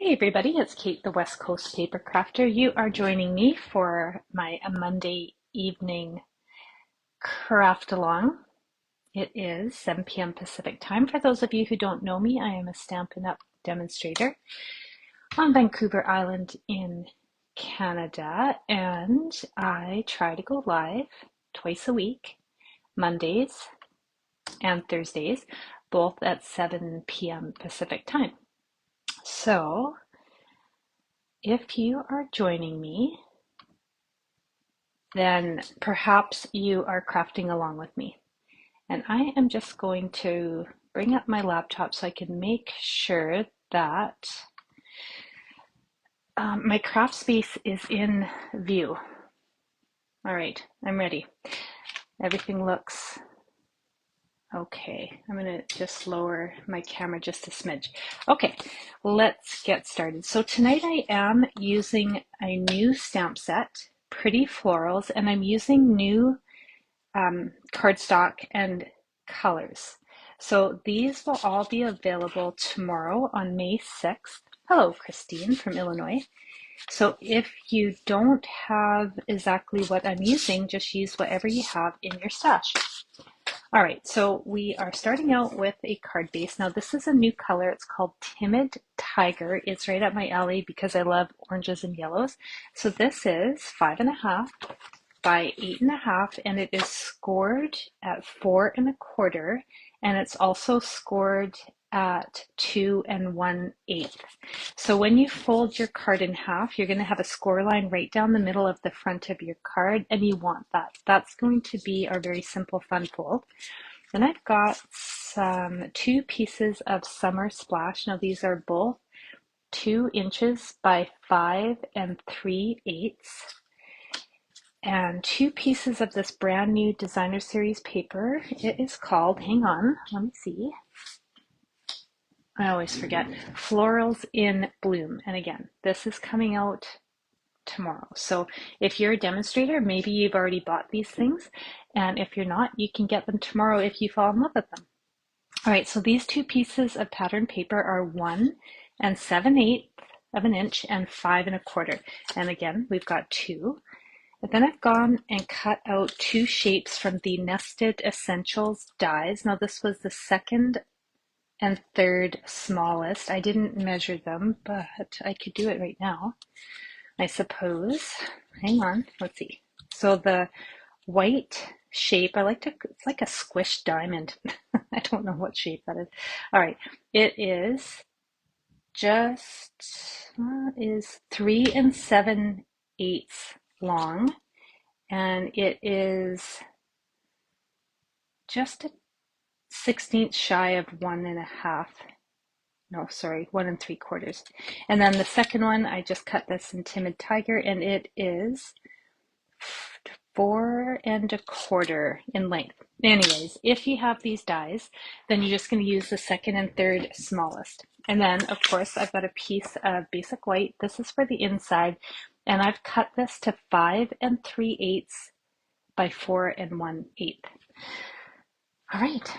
Hey everybody, it's Kate, the West Coast Paper Crafter. You are joining me for my Monday evening craft along. It is 7 p.m. Pacific time. For those of you who don't know me, I am a Stampin' Up demonstrator on Vancouver Island in Canada, and I try to go live twice a week, Mondays and Thursdays, both at 7 p.m. Pacific time. So if you are joining me, then perhaps you are crafting along with me. And I am just going to bring up my laptop so I can make sure that my craft space is in view. All right, I'm ready. Everything looks okay. I'm gonna just lower my camera just a smidge. Okay, let's get started. So tonight I am using a new stamp set, Pretty Florals, and I'm using new cardstock and colors. So these will all be available tomorrow on May 6th. Hello, Christine from Illinois. So if you don't have exactly what I'm using, just use whatever you have in your stash. All right, so we are starting out with a card base. Now this is a new color. It's called Timid Tiger. It's right up my alley because I love oranges and yellows. So this is 5.5 by 8.5, and it is scored at 4.25, and it's also scored at 2 1/8. So when you fold your card in half, you're going to have a score line right down the middle of the front of your card, and you want that. That's going to be our very simple fun fold. Then I've got two pieces of Summer Splash. Now these are both 2 inches by 5 3/8. And 2 pieces of this brand new designer series paper. It is called, hang on, let me see. I always forget. Florals in Bloom. And again, this is coming out tomorrow. So if you're a demonstrator, maybe you've already bought these things. And if you're not, you can get them tomorrow if you fall in love with them. All right, so these 2 pieces of pattern paper are 1 7/8 of an inch and 5.25. And again, we've got 2. But then I've gone and cut out 2 shapes from the Nested Essentials dies. Now this was the second and third smallest. I didn't measure them, but I could do it right now, I suppose. Hang on, let's see. So the white shape, it's like a squished diamond. I don't know what shape that is. All right, it is just, is 3 7/8 long. And it is just a 16th shy of 1.5. No, sorry, 1 3/4. And then the second one, I just cut this in Timid Tiger, and it is 4.25 in length. Anyways, if you have these dies, then you're just going to use the second and third smallest. And then, of course, I've got a piece of basic white. This is for the inside, and I've cut this to 5 3/8 by 4 1/8. All right,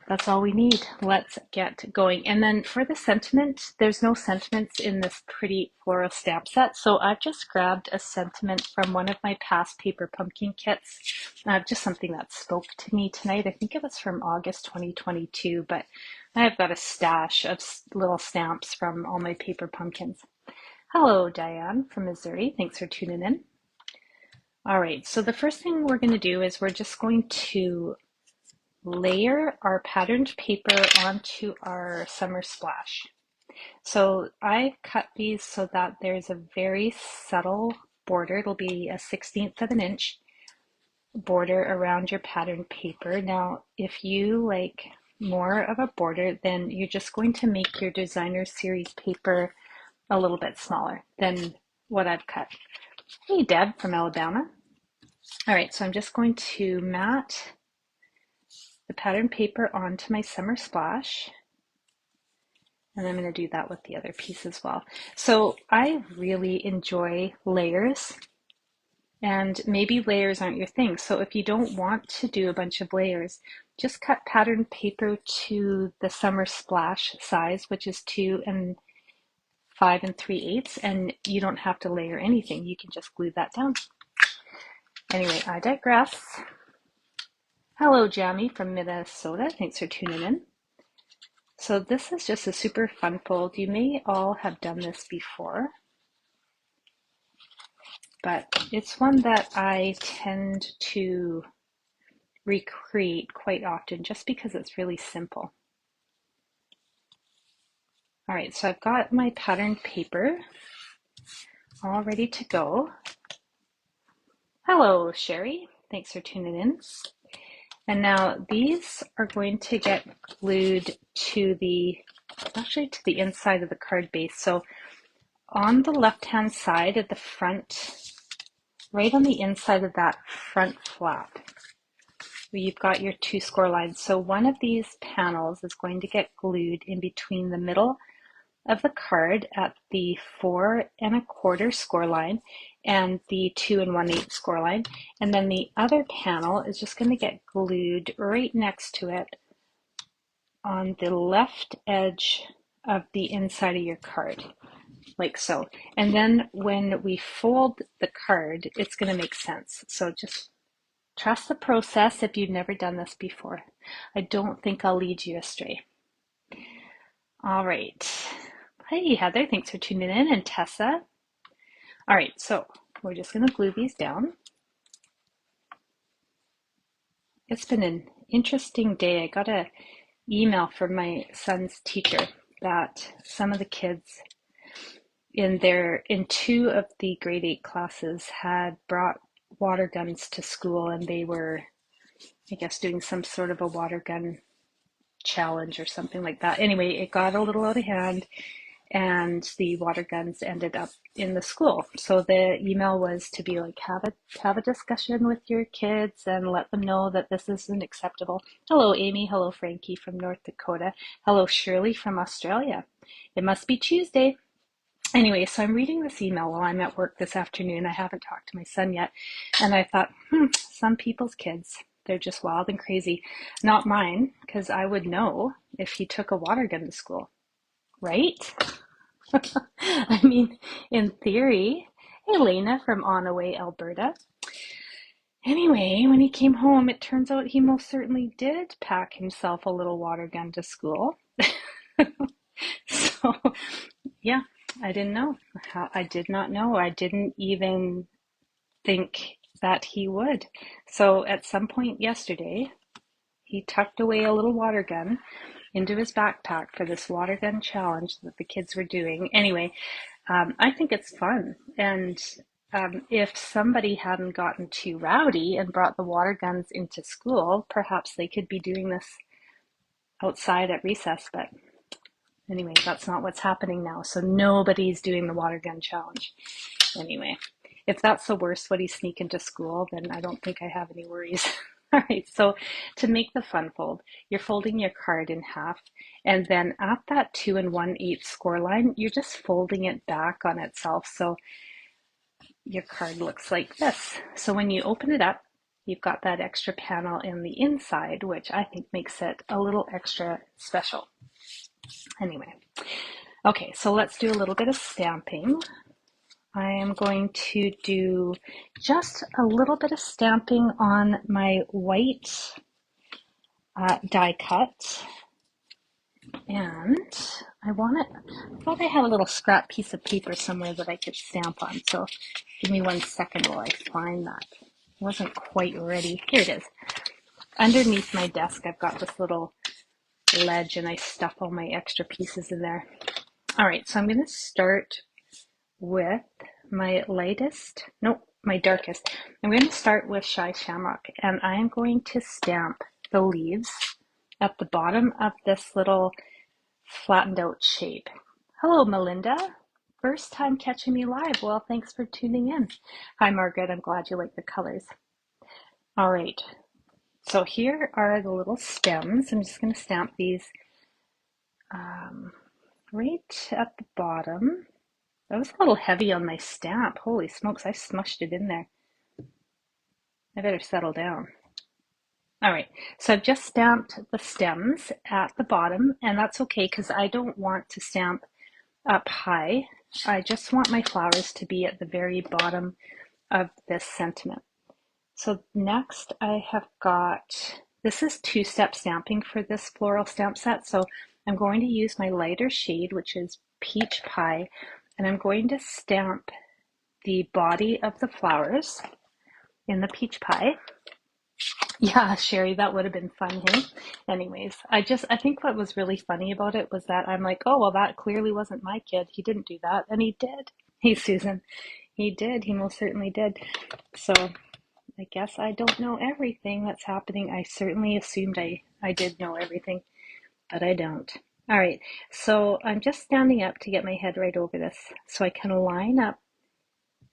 that's all we need. Let's get going. And then for the sentiment, there's no sentiments in this Pretty Floral stamp set, so I've just grabbed a sentiment from one of my past paper pumpkin kits, just something that spoke to me tonight. I think it was from August 2022, but I've got a stash of little stamps from all my paper pumpkins. Hello, Diane from Missouri. Thanks for tuning in. All right, so the first thing we're going to do is we're just going to layer our patterned paper onto our Summer Splash. So I cut these so that there's a very subtle border. It'll be a 1/16 of an inch border around your patterned paper. Now, if you like more of a border, then you're just going to make your designer series paper a little bit smaller than what I've cut. Hey, Deb from Alabama. All right, so I'm just going to mat the pattern paper onto my Summer Splash, and I'm going to do that with the other piece as well. So I really enjoy layers, and maybe layers aren't your thing. So if you don't want to do a bunch of layers, just cut pattern paper to the Summer Splash size, which is 2 5 3/8, and you don't have to layer anything. You can just glue that down. Anyway, I digress. Hello, Jamie from Minnesota. Thanks for tuning in. So this is just a super fun fold. You may all have done this before, but it's one that I tend to recreate quite often just because it's really simple. All right, so I've got my patterned paper all ready to go. Hello, Sherry. Thanks for tuning in. And now these are going to get glued to the inside of the card base. So on the left-hand side at the front, right on the inside of that front flap, you've got your 2 score lines. So one of these panels is going to get glued in between the middle of the card at the 4 1/4 score line and the 2 1/8 score line. And then the other panel is just going to get glued right next to it on the left edge of the inside of your card, like so. And then when we fold the card, it's going to make sense. So just trust the process if you've never done this before. I don't think I'll lead you astray. All right. Hey, Heather, thanks for tuning in, and Tessa. All right, so we're just going to glue these down. It's been an interesting day. I got an email from my son's teacher that some of the kids in 2 of the grade 8 classes had brought water guns to school, and they were, I guess, doing some sort of a water gun challenge or something like that. Anyway, it got a little out of hand, and the water guns ended up in the school. So the email was to be like, have a discussion with your kids and let them know that this isn't acceptable. Hello, Amy. Hello, Frankie from North Dakota. Hello, Shirley from Australia. It must be Tuesday. Anyway, so I'm reading this email while I'm at work this afternoon. I haven't talked to my son yet. And I thought, some people's kids, they're just wild and crazy. Not mine, because I would know if he took a water gun to school, right? I mean, in theory. Hey, Lena from Onaway, Alberta. Anyway, when he came home, it turns out he most certainly did pack himself a little water gun to school. So, yeah, I didn't know. I did not know. I didn't even think that he would. So at some point yesterday, he tucked away a little water gun into his backpack for this water gun challenge that the kids were doing. Anyway, I think it's fun. And if somebody hadn't gotten too rowdy and brought the water guns into school, perhaps they could be doing this outside at recess. But anyway, that's not what's happening now. So nobody's doing the water gun challenge. Anyway, if that's the worst, what he's sneaking to school, then I don't think I have any worries. All right, so to make the fun fold, you're folding your card in half, and then at that 2 1/8 score line, you're just folding it back on itself. So your card looks like this. So when you open it up, you've got that extra panel in the inside, which I think makes it a little extra special. Anyway, okay, so let's do a little bit of stamping. I am going to do just a little bit of stamping on my white die cut. And I thought I had a little scrap piece of paper somewhere that I could stamp on. So give me 1 second while I find that. It wasn't quite ready. Here it is. Underneath my desk, I've got this little ledge, and I stuff all my extra pieces in there. All right, so I'm going to start with my darkest. I'm going to start with Shy Shamrock, and I am going to stamp the leaves at the bottom of this little flattened out shape. Hello, Melinda. First time catching me live. Well, thanks for tuning in. Hi, Margaret. I'm glad you like the colors. All right. So here are the little stems. I'm just going to stamp these right at the bottom. That was a little heavy on my stamp. Holy smokes, I smushed it in there. I better settle down. All right, so I've just stamped the stems at the bottom, and that's okay because I don't want to stamp up high. I just want my flowers to be at the very bottom of this sentiment. So next I have got, this is two-step stamping for this floral stamp set. So I'm going to use my lighter shade, which is Peach Pie, and I'm going to stamp the body of the flowers in the peach pie. Yeah, Sherry, that would have been fun, hey? Anyways, I think what was really funny about it was that I'm like, oh, well, that clearly wasn't my kid. He didn't do that. And he did. Hey, Susan. He did. He most certainly did. So I guess I don't know everything that's happening. I certainly assumed I did know everything, but I don't. All right, so I'm just standing up to get my head right over this so I can line up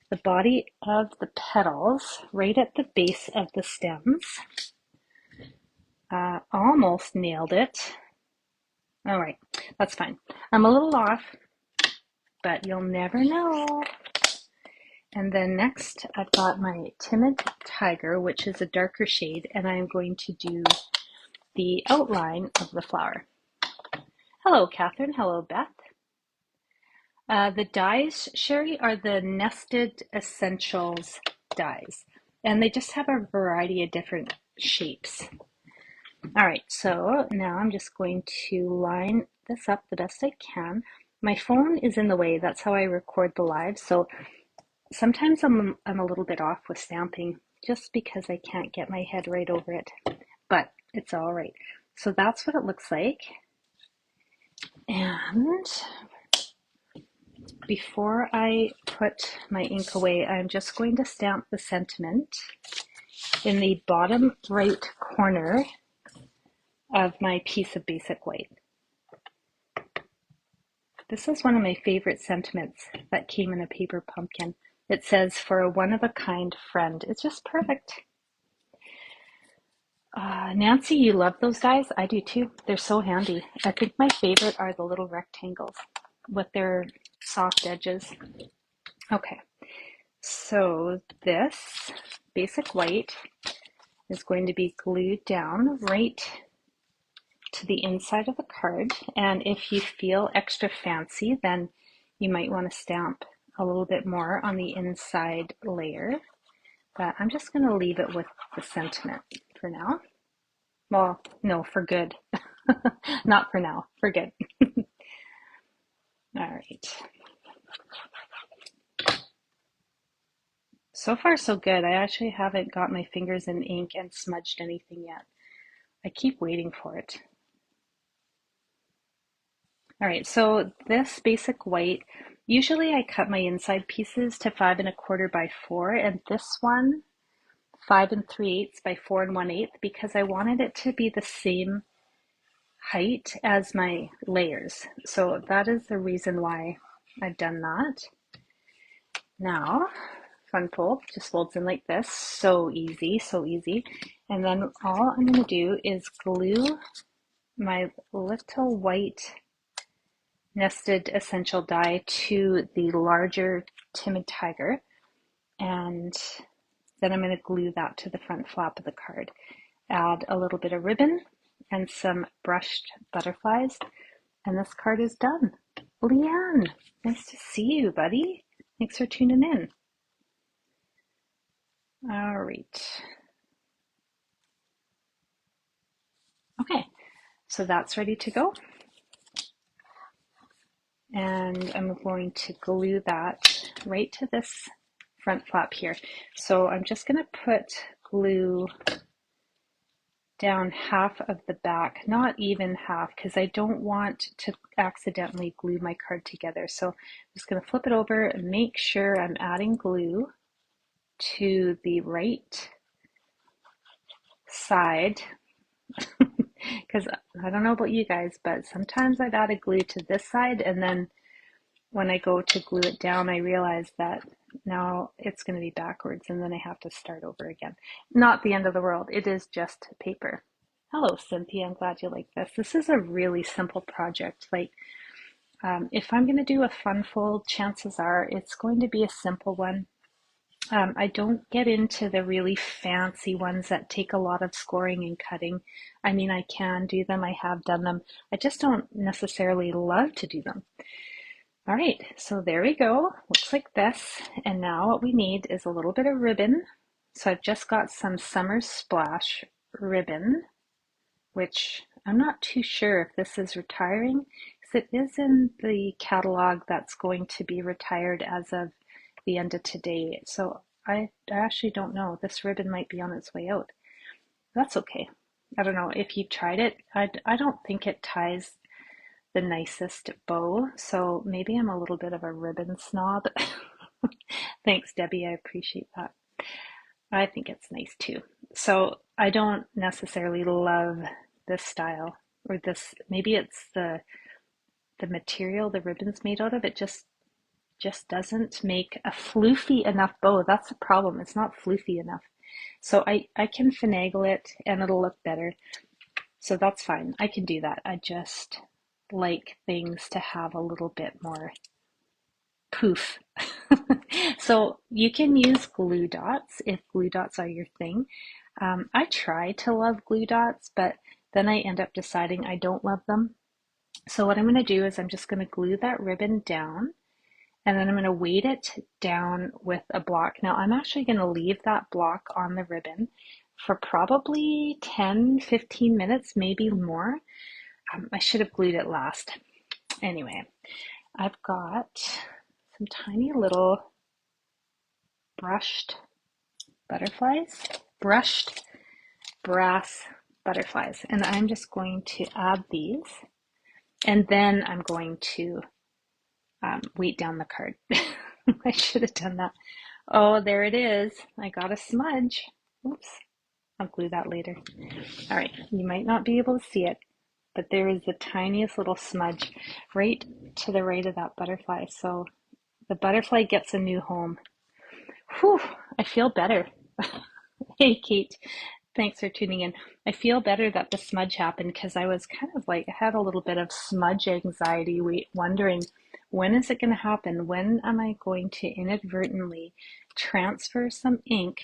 the body of the petals right at the base of the stems. Almost nailed it. All right, that's fine. I'm a little off, but you'll never know. And then next, I've got my Timid Tiger, which is a darker shade, and I'm going to do the outline of the flower. Hello, Catherine. Hello, Beth. The dies, Sherry, are the Nested Essentials dies, and they just have a variety of different shapes. All right, so now I'm just going to line this up the best I can. My phone is in the way. That's how I record the live. So sometimes I'm a little bit off with stamping just because I can't get my head right over it, but it's all right. So that's what it looks like. And before I put my ink away, I'm just going to stamp the sentiment in the bottom right corner of my piece of basic white. This is one of my favorite sentiments that came in a paper pumpkin. It says, for a one-of-a-kind friend. It's just perfect. Nancy, you love those dies? I do too. They're so handy. I think my favorite are the little rectangles with their soft edges. Okay, so this basic white is going to be glued down right to the inside of the card. And if you feel extra fancy, then you might want to stamp a little bit more on the inside layer. But I'm just going to leave it with the sentiment for now. Well, no, for good. Not for now, for good. All right. So far, so good. I actually haven't got my fingers in ink and smudged anything yet. I keep waiting for it. All right, so this basic white, usually I cut my inside pieces to 5 1/4 by 4, and this one 5 3/8 by 4 1/8 because I wanted it to be the same height as my layers. So that is the reason why I've done that. Now, fun fold just folds in like this. So easy, so easy. And then all I'm going to do is glue my little white nested essential die to the larger Timid Tiger, and then I'm going to glue that to the front flap of the card. Add a little bit of ribbon and some brushed butterflies, and this card is done. Leanne, nice to see you, buddy. Thanks for tuning in. All right. Okay, so that's ready to go. And I'm going to glue that right to this front flap here. So I'm just going to put glue down half of the back, not even half, because I don't want to accidentally glue my card together. So I'm just going to flip it over and make sure I'm adding glue to the right side. Because I don't know about you guys, but sometimes I've added glue to this side, and then when I go to glue it down, I realize that now it's going to be backwards, and then I have to start over again. Not the end of the world. It is just paper. Hello, Cynthia. I'm glad you like this. This is a really simple project. Like, if I'm going to do a fun fold, chances are it's going to be a simple one. I don't get into the really fancy ones that take a lot of scoring and cutting. I mean, I can do them. I have done them. I just don't necessarily love to do them. All right, so there we go. Looks like this. And now what we need is a little bit of ribbon. So I've just got some Summer Splash ribbon, which I'm not too sure if this is retiring, because it is in the catalog that's going to be retired as of the end of today. So I actually don't know. This ribbon might be on its way out. That's okay. I don't know if you've tried it. I don't think it ties the nicest bow, so maybe I'm a little bit of a ribbon snob. Thanks, Debbie. I appreciate that. I think it's nice too. So I don't necessarily love this style or this. Maybe it's the material the ribbon's made out of. It just doesn't make a floofy enough bow. That's the problem. It's not floofy enough. So I can finagle it and it'll look better. So that's fine. I can do that. I just like things to have a little bit more poof. So you can use glue dots if glue dots are your thing. I try to love glue dots, but then I end up deciding I don't love them. So what I'm going to do is I'm just going to glue that ribbon down, and then I'm going to weight it down with a block. Now I'm actually going to leave that block on the ribbon for probably 10-15 minutes, maybe more. I should have glued it last. Anyway, I've got some tiny little brushed brass butterflies, and I'm just going to add these, and then I'm going to weight down the card. I should have done that. Oh, there it is. I got a smudge. Oops. I'll glue that later. All right, you might not be able to see it, but there is the tiniest little smudge right to the right of that butterfly. So the butterfly gets a new home. Whew, I feel better. Hey, Kate, thanks for tuning in. I feel better that the smudge happened because I was kind of like, I had a little bit of smudge anxiety, wondering when is it going to happen? When am I going to inadvertently transfer some ink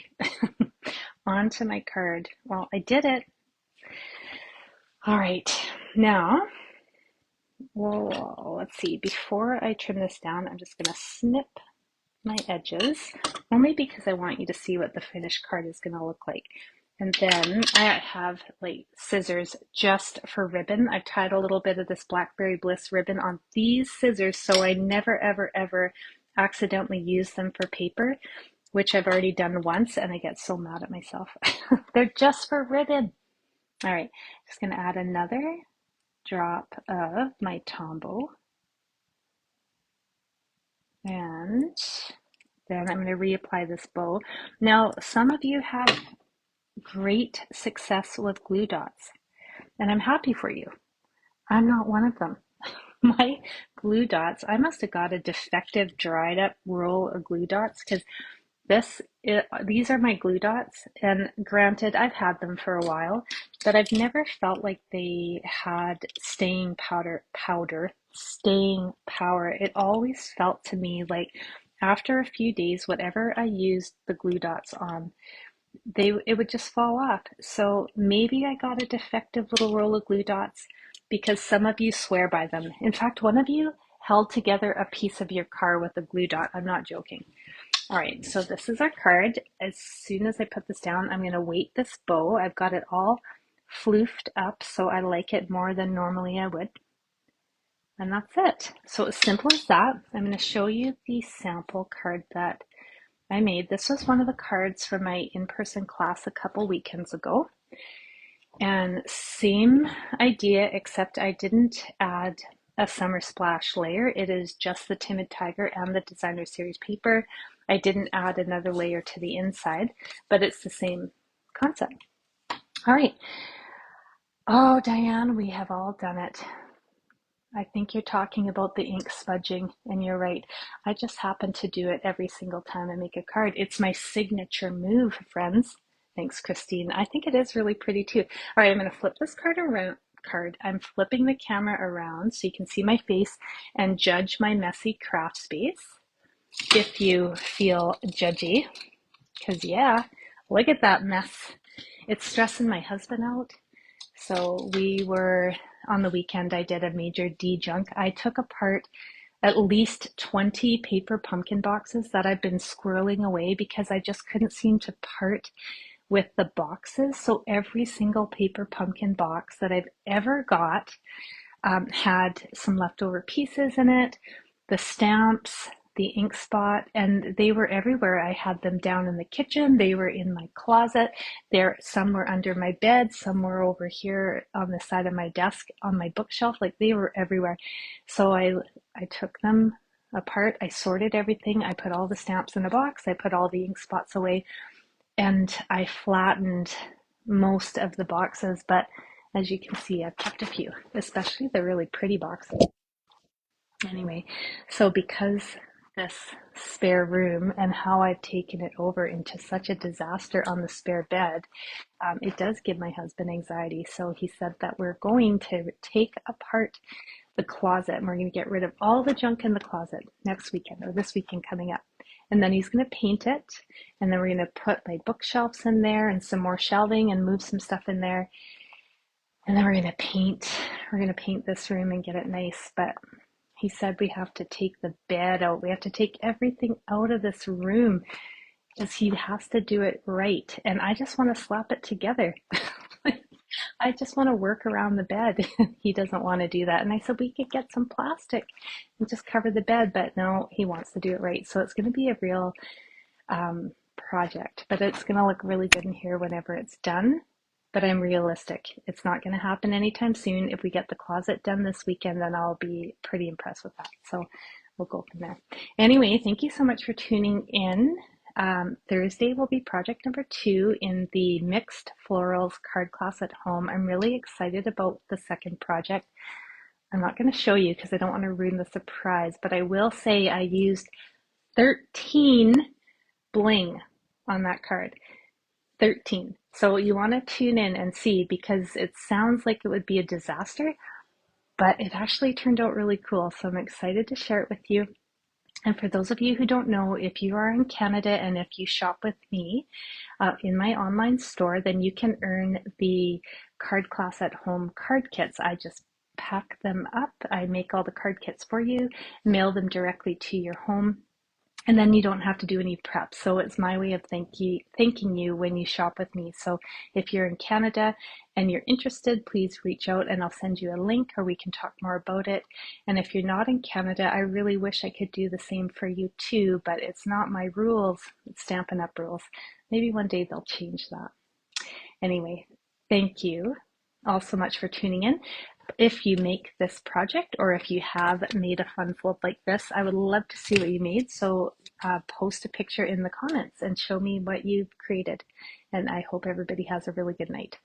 onto my card? Well, I did it. All right, now, well, let's see. Before I trim this down, I'm just going to snip my edges, only because I want you to see what the finished card is going to look like. And then I have like scissors just for ribbon. I've tied a little bit of this Blackberry Bliss ribbon on these scissors so I never, ever, ever accidentally use them for paper, which I've already done once, and I get so mad at myself. They're just for ribbon. All right, just going to add another drop of my Tombow. And then I'm going to reapply this bow. Now, some of you have great success with glue dots, and I'm happy for you. I'm not one of them. My glue dots, I must have got a defective dried up roll of glue dots because these are my glue dots, and granted, I've had them for a while, but I've never felt like they had staying power. It always felt to me like after a few days, whatever I used the glue dots on, it would just fall off. So maybe I got a defective little roll of glue dots because some of you swear by them. In fact, one of you held together a piece of your car with a glue dot. I'm not joking. All right, so this is our card. As soon as I put this down, I'm going to weight this bow. I've got it all floofed up, so I like it more than normally I would. And that's it. So as simple as that. I'm going to show you the sample card that I made. This was one of the cards from my in-person class a couple weekends ago. And same idea, except I didn't add a summer splash layer. It is just the Timid Tiger and the designer series paper. I didn't add another layer to the inside, but it's the same concept. All right. Oh, Diane, we have all done it. I think you're talking about the ink smudging, and you're right. I just happen to do it every single time I make a card. It's my signature move, friends. Thanks, Christine. I think it is really pretty too. All right, I'm going to flip this card around. I'm flipping the camera around so you can see my face and judge my messy craft space if you feel judgy. Because yeah, look at that mess. It's stressing my husband out. So we were, on the weekend, I did a major de-junk. I took apart at least 20 paper pumpkin boxes that I've been squirreling away because I just couldn't seem to part with the boxes. So every single paper pumpkin box that I've ever got had some leftover pieces in it, the stamps, the ink spot, and they were everywhere. I had them down in the kitchen, they were in my closet, some were under my bed, some were over here on the side of my desk on my bookshelf, like they were everywhere. So I took them apart, I sorted everything, I put all the stamps in a box, I put all the ink spots away, and I flattened most of the boxes, but as you can see, I've kept a few, especially the really pretty boxes. Anyway, so because this spare room and how I've taken it over into such a disaster on the spare bed, it does give my husband anxiety. So he said that we're going to take apart the closet and we're going to get rid of all the junk in the closet next weekend or this weekend coming up. And then he's going to paint it, and then we're going to put my bookshelves in there and some more shelving and move some stuff in there. And then we're going to paint this room and get it nice. But he said we have to take the bed out. We have to take everything out of this room because he has to do it right. And I just want to slap it together. I just want to work around the bed. He doesn't want to do that. And I said we could get some plastic and just cover the bed. But no, he wants to do it right. So it's going to be a real project. But it's going to look really good in here whenever it's done. But I'm realistic. It's not going to happen anytime soon. If we get the closet done this weekend, then I'll be pretty impressed with that. So we'll go from there. Anyway, thank you so much for tuning in. Thursday will be project number 2 in the Mixed Florals card class at home. I'm really excited about the second project. I'm not going to show you because I don't want to ruin the surprise, but I will say I used 13 bling on that card. 13. So you want to tune in and see, because it sounds like it would be a disaster, but it actually turned out really cool. So I'm excited to share it with you. And for those of you who don't know, if you are in Canada and if you shop with me in my online store, then you can earn the card class at home card kits. I just pack them up. I make all the card kits for you, mail them directly to your home. And then you don't have to do any prep. So it's my way of thanking you when you shop with me. So if you're in Canada and you're interested, please reach out and I'll send you a link or we can talk more about it. And if you're not in Canada, I really wish I could do the same for you too, but it's not my rules. It's Stampin' Up rules. Maybe one day they'll change that. Anyway, thank you all so much for tuning in. If you make this project or if you have made a fun fold like this, I would love to see what you made. So post a picture in the comments and show me what you've created. And I hope everybody has a really good night.